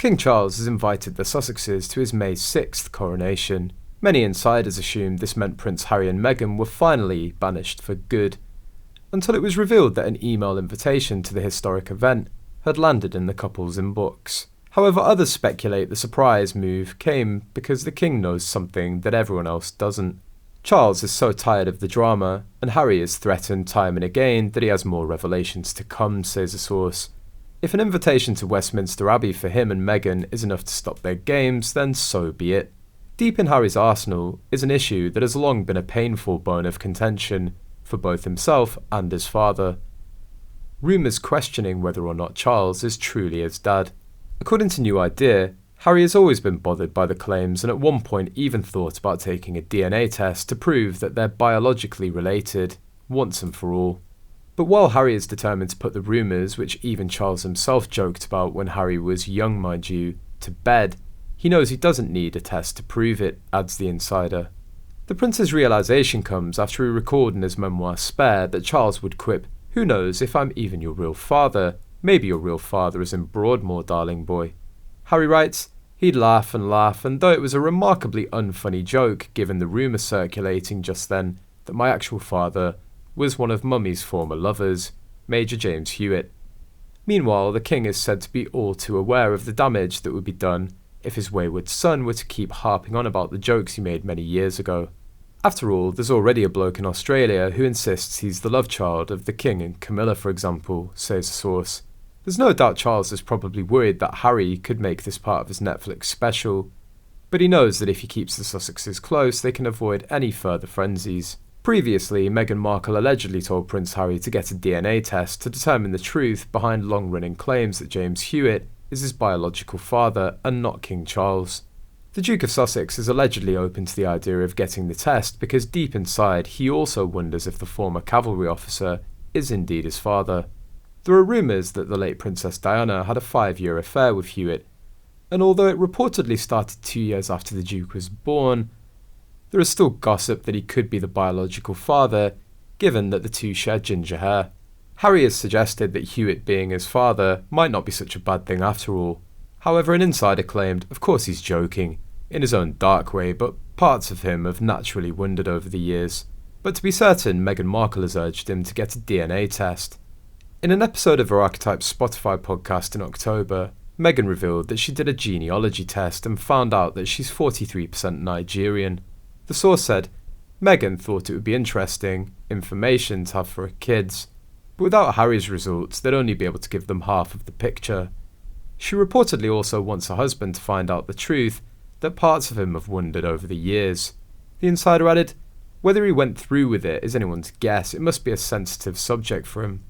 King Charles has invited the Sussexes to his May 6th coronation. Many insiders assumed this meant Prince Harry and Meghan were finally banished for good, until it was revealed that an email invitation to the historic event had landed in the couple's inbox. However, others speculate the surprise move came because the king knows something that everyone else doesn't. Charles is so tired of the drama, and Harry has threatened time and again that he has more revelations to come, says a source. If an invitation to Westminster Abbey for him and Meghan is enough to stop their games, then so be it. Deep in Harry's arsenal is an issue that has long been a painful bone of contention for both himself and his father. Rumours questioning whether or not Charles is truly his dad. According to New Idea, Harry has always been bothered by the claims and at one point even thought about taking a DNA test to prove that they're biologically related, once and for all. But while Harry is determined to put the rumours, which even Charles himself joked about when Harry was young mind you, to bed, he knows he doesn't need a test to prove it, adds the insider. The prince's realisation comes after he recalled in his memoir Spare that Charles would quip, "Who knows if I'm even your real father? Maybe your real father is in Broadmoor, darling boy." Harry writes, "He'd laugh, and though it was a remarkably unfunny joke given the rumour circulating just then that my actual father was one of Mummy's former lovers, Major James Hewitt." Meanwhile, the king is said to be all too aware of the damage that would be done if his wayward son were to keep harping on about the jokes he made many years ago. After all, there's already a bloke in Australia who insists he's the love child of the king and Camilla, for example, says a source. There's no doubt Charles is probably worried that Harry could make this part of his Netflix special, but he knows that if he keeps the Sussexes close, they can avoid any further frenzies. Previously, Meghan Markle allegedly told Prince Harry to get a DNA test to determine the truth behind long-running claims that James Hewitt is his biological father and not King Charles. The Duke of Sussex is allegedly open to the idea of getting the test because deep inside he also wonders if the former cavalry officer is indeed his father. There are rumours that the late Princess Diana had a 5-year affair with Hewitt, and although it reportedly started 2 years after the Duke was born, there is still gossip that he could be the biological father, given that the two share ginger hair. Harry has suggested that Hewitt being his father might not be such a bad thing after all. However, an insider claimed, of course he's joking, in his own dark way, but parts of him have naturally wondered over the years. But to be certain, Meghan Markle has urged him to get a DNA test. In an episode of her Archetype's Spotify podcast in October, Meghan revealed that she did a genealogy test and found out that she's 43% Nigerian. The source said, Meghan thought it would be interesting information to have for her kids, but without Harry's results, they'd only be able to give them half of the picture. She reportedly also wants her husband to find out the truth that parts of him have wondered over the years. The insider added, whether he went through with it is anyone's guess, it must be a sensitive subject for him.